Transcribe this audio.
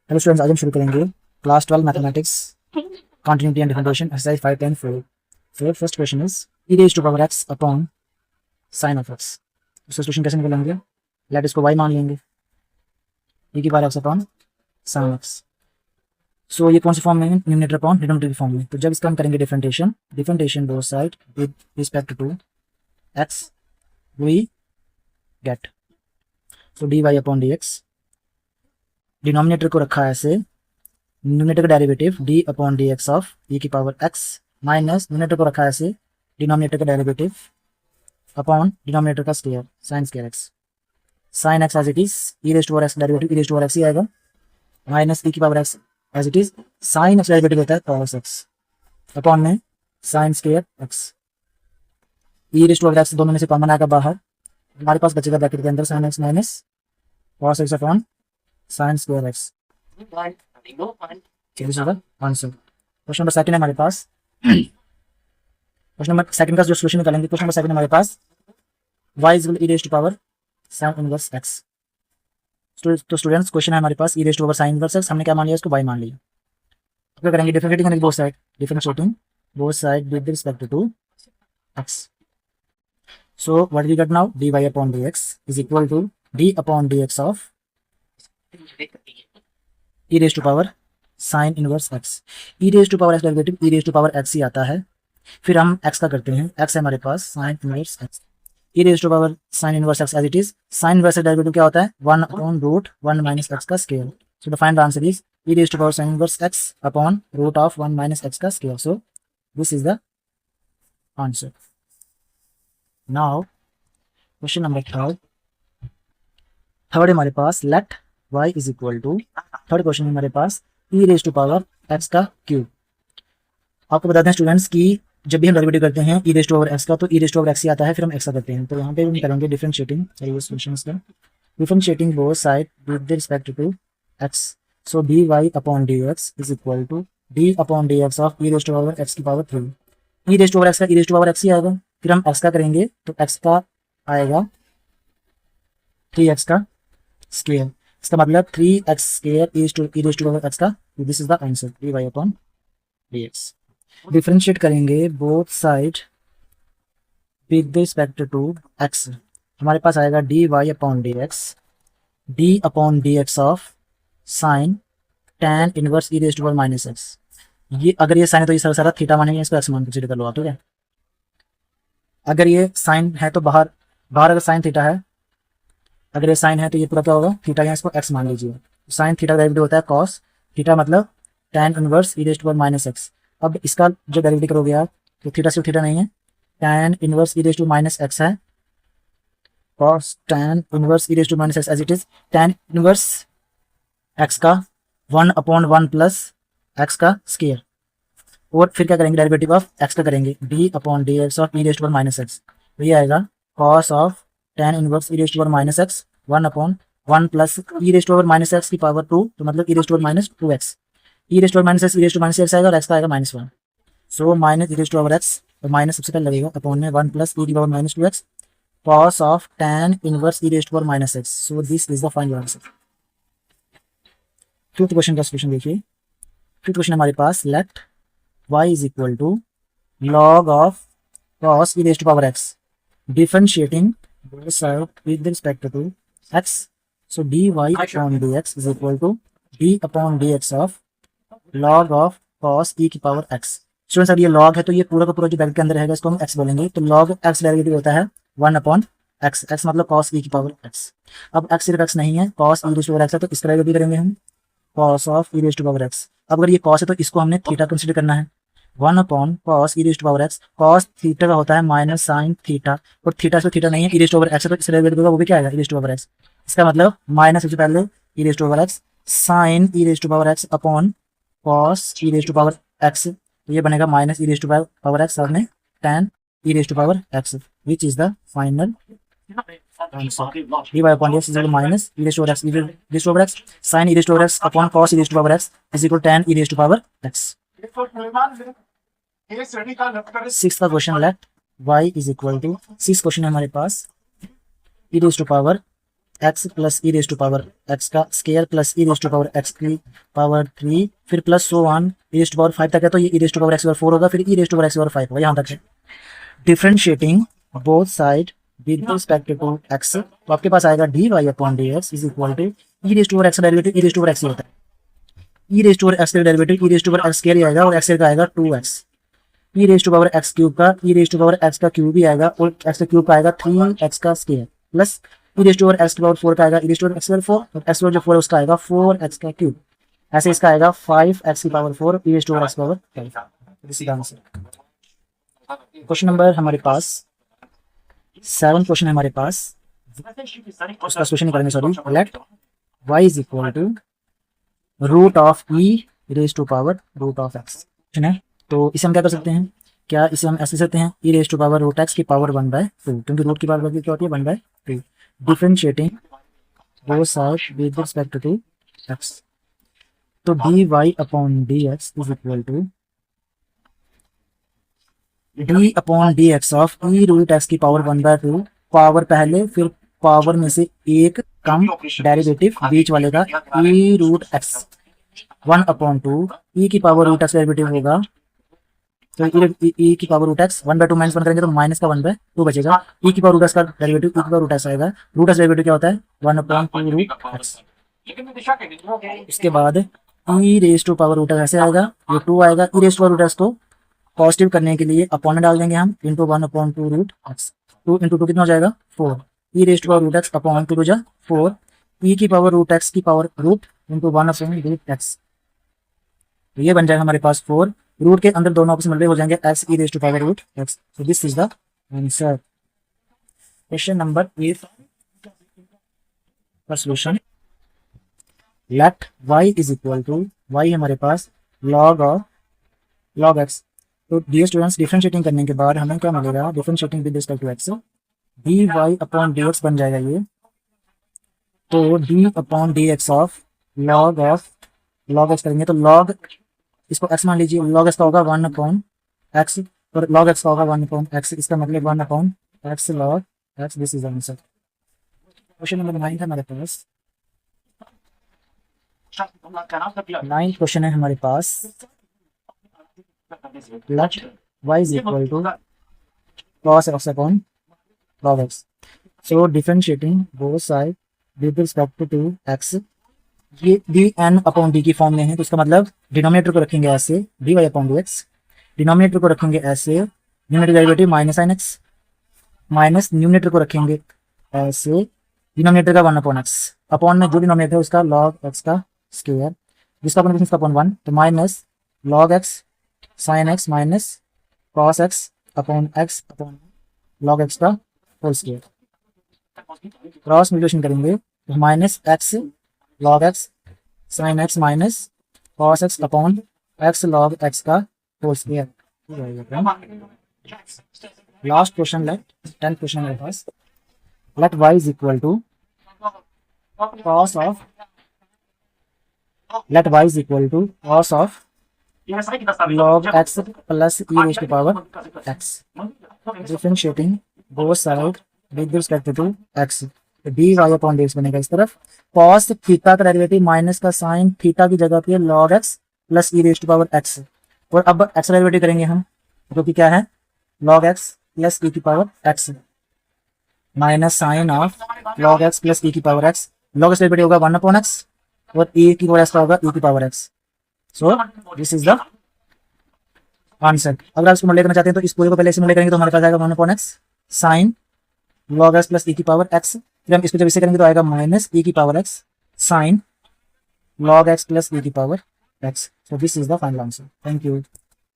Hello students, आज हम शुरू करेंगे class 12 mathematics continuity and differentiation exercise 5.4। So first question is e raise to power x upon sin of x। तो substitution कैसे निकालेंगे? Let इसको y मान लेंगे, e की power x upon sin x। सो ये कौन से फॉर्म में है? न्यूमरेटर अपॉन डिनोमिनेटर की फॉर्म में। तो जब इसका हम करेंगे differentiation both side with respect to x we get so dy upon dx। Denominator को रखा है ऐसे, न्यूमरेटर का derivative d upon d x of e की पावर x माइनस न्यूमरेटर को रखा है ऐसे, डिनोमिनेटर का डेरिवेटिव अपॉन डिनोमिनेटर का square sine square x। Sine x as it is e raise to power x derivative e raise to power x ही आएगा, minus e की power x as it is sine x derivative होता है cos x upon में sign square x। e raise to power x दोनों में से common आएगा बाहर, हमारे पास बचेगा ब्रैकेट के अंदर sine x minus cos x upon sine square x। Answer question number second है हमारे पास। क्वेश्चन नंबर सेकंड का जो सोल्यूशन निकालेंगे, क्वेश्चन नंबर सेकंड हमारे पास y is e raise to power sin inverse x। तो स्टूडेंट्स क्वेश्चन है हमारे पास e raise to power sin inverse x, हमने क्या मान लिया, इसको y मान लिया। तो क्या करेंगे? Differentiating both side, differentiating both side with respect to x। So what we get now, dy upon dx is equal to d upon dx of e raise to power sine inverse x। e raise to power x derivative e raise to power x ही आता है, फिर हम x का करते हैं, x है हमारे पास sine inverse x। e raise to power sine inverse x as it is, sine inverse derivative क्या होता है? 1 अपॉन रूट 1 माइनस x का square. So the final answer is e raise to power sine inverse x upon root of 1 minus x का square. So this is the answer. Now question number third हमारे पास let y is equal to, third question हमारे पास e raise to power x का cube. आपको बताते हैं students कि जब भी हम डेरिवेटिव करते हैं e raise to power x का, तो e raise to power x ही आता है, फिर हम x का करते हैं। तो यहाँ पे हम करेंगे differentiating both side with respect to x। So dy upon dx is equal to d upon dx of e raise to power x की power 3। e raise to power x का e raise to power x ही आएगा, फिर हम x का करेंगे तो x का आएगा 3x का स्क्वायर। इसका मतलब 3x square e raise to power x का। This is the answer, dy upon dx। Differentiate करेंगे both side with respect to x, हमारे पास आएगा dy upon dx, d upon dx of sine tan inverse e raise to power minus x। ये अगर ये sign है तो ये सारा थीटा मानेंगे, इसको x मान कंसीडर कर लो आप, ठीक है। अगर ये साइन है तो बाहर अगर साइन थीटा है, अगर ये साइन है तो ये पूरा क्या होगा? थीटा, यहाँ इसको x मान लीजिए। साइन थीटा का डेरिवेटिव होता है cos थीटा, मतलब tan inverse e raise to power minus x। अब इसका जो डेरिवेटिव करोगे आप, तो थीटा सिर्फ थीटा नहीं है, tan inverse e rays to minus x है, cos tan inverse e rays to minus x as it is tan inverse x का 1 अपॉन 1 प्लस x का स्क्वायर। और फिर क्या करेंगे? डेरिवेटिव ऑफ x का करेंगे, d upon d x of e raise to power minus x। तो ये आएगा cos of tan inverse e raise to power minus x 1 upon 1 plus e raise to power minus x की power 2, तो मतलब e raise to power minus 2x। e raise to power minus x, e rays to minus x आएगा और x का आएगा -1। So minus e raise to power x, तो minus सबसे पहले लगेगा अपॉन में 1 प्लस e की power minus 2x cos of tan inverse e raise to power minus x। So this is the final answer. Fifth question का solution देखिए। Fifth question हमारे पास let y is equal to log of cos e raise to power x, differentiating both side with respect to x। So dy upon dx is equal to d upon dx of log of cos e की power x। Students अगर ये log है तो ये पूरा का पूरा जो ब्रैकेट के अंदर रहेगा इसको हम x बोलेंगे। तो log x डेरिवेटिव होता है 1 अपॉन x, x मतलब cos e की पावर x। अब x सिर्फ x नहीं है, cos e raise to power x है, तो इसका डेरिवेटिव करेंगे हम cos of e raise to power x। अब अगर ये cos है तो इसको हमने थीटा कंसीडर करना है, 1 upon cos e raise to power x। cos theta का होता है माइनस साइन थीटा, और थीटा से थीटा नहीं है, e raise to power x है, तो इसका डेरिवेटिव होगा वो भी क्या आएगा? e raise to power x। इसका मतलब माइनस सबसे पहले e raise to power x sine e raise to power x upon cos e raise to power x। तो ये बनेगा minus e raise to power x और में tan e raise to power x, which is the final answer. dy upon dx is equal to minus e raise to power x, e raise to power x sin e raise to power x upon cos e raise to power x is equal to tan e raise to power x। Sixth का question let y is equal to, sixth question है हमारे पास e raise to power x plus e raise to power x का square plus e raise to power x की power 3 फिर plus so one e raise to power 5 तक है, तो ये ई raise to power x power 4 होगा, फिर e raise to power x power 5 होगा, यहाँ तक है। Differentiating both side with respect to x, तो आपके पास आएगा d y upon d x is equal to e raise to power x का derivative e raise to power x ही होता है, e raise to power x का derivative e raise to power x square आएगा और x का आएगा 2x, e raise to power x cube का e raise to power x का क्यूब भी आएगा और एक्स का क्यूब का आएगा 3x का square plus e raise to power x power 4 का आएगा e raise to power x power 4 और एक्स पावर जो 4 है उसका आएगा 4x का क्यूब, ऐसे इसका आएगा 5x की power 4 e raise to power x power 5। This is answer. Question number हमारे पास 7 क्वेश्चन है हमारे पास, उसका क्वेश्चन नहीं करेंगे sorry. Let y is equal to root of e raise to power root of x है, तो इसे हम क्या कर सकते हैं, क्या इसे हम ऐसे सकते हैं e raise to power root x की पावर 1/2, क्योंकि रूट की पावर क्या होती है 1/2। Differentiating both side with respect to x, तो d y upon d x is equal to d upon d x of e root x की power 1/2, power पहले फिर पावर में से एक कम डेरिवेटिव बीच वाले का ई रूट एक्स 1/2 ई की पावर रूट एक्स डेरिवेटिव होगा, तो ई की पावर रूट एक्स 1/2 माइनस 1 करेंगे तो माइनस का 1/2 बचेगा, ई की पावर रूट एक्स का डेरिवेटिव ई की पावर रूट एक्स आएगा, रूट एक्स डेरिवेटिव क्या होता है 1/2 रूट एक्स। इसके बाद e raise to power root x ऐसे आएगा, ये 2 आएगा, e raise to power root x को पॉजिटिव करने के लिए अपॉन में डाल देंगे हम इंटू 1/2 रूट एक्स, 2 इंटू 2 कितना हो जाएगा 4, e raise to power root x upon 2 जा 4, ई की पावर रूट एक्स की power root into 1/2 root x, तो ये बन जाएगा हमारे पास 4, रूट के अंदर दोनों ऑप्शन मल्टीप्लाई हो जाएंगे x e raise to power root x, so this is the answer. Question number 8 का solution, let y is equal to y हमारे पास log x, तो डियर स्टूडेंट्स डिफरेंशिएटिंग करने के बाद हमें क्या मिलेगा, differentiating with respect to x d y upon d x बन जाएगा ये, तो d upon d x of log x करेंगे तो लॉग इसको x मान लीजिए, लॉग x का होगा 1/x और लॉग x का होगा 1/x, इसका मतलब 1/x log x, this is answer. Question number 9 था हमारे पास, 9 क्वेश्चन है हमारे पास, let y is equal to cos x upon log x, so differentiating both side with respect to x, ये डी एन अपॉन डी की form में है, तो इसका मतलब डिनोमिनेटर को रखेंगे ऐसे d y upon d x, denominator को रखेंगे ऐसे numerator derivative minus sine x, minus numerator को रखेंगे ऐसे डिनोमिनेटर का 1/x, अपॉन में जो डिनोमिनेटर है उसका लॉग एक्स का स्क्वायर, जिसका अपॉन इसका अपॉन 1, तो minus log x sine x minus cos x upon x upon log x का होल स्क्वायर, क्रॉस मल्टीप्लिकेशन करेंगे तो minus x log x sine x minus cos x upon x log x का whole square. Last question let 10th question मेरे पास, let y is equal to cos of, let y is equal to cos of log x plus e raise to power x, differentiating both side with respect to x, d y upon d x बनेगा इस तरफ, cos theta का derivative minus का sine theta की जगह पे log x plus e raise to power x, और अब x डेरिवेटिव करेंगे हम जो कि क्या है log x प्लस e की power x minus sine of log x plus e की power x, log x derivative होगा 1/x और e की पावर x का होगा e की power x, so this is the answer. अगर आप इसको मल्टीप्लाई करना चाहते हैं तो इस पूरे को पहले से मल्टीप्लाई करेंगे तो हमारे पास आएगा 1/x sine log x plus e की पावर x, फिर हम इसको जब इसे करेंगे तो आएगा माइनस e की power x sine log x plus e की power x, so this is the final answer. Thank you.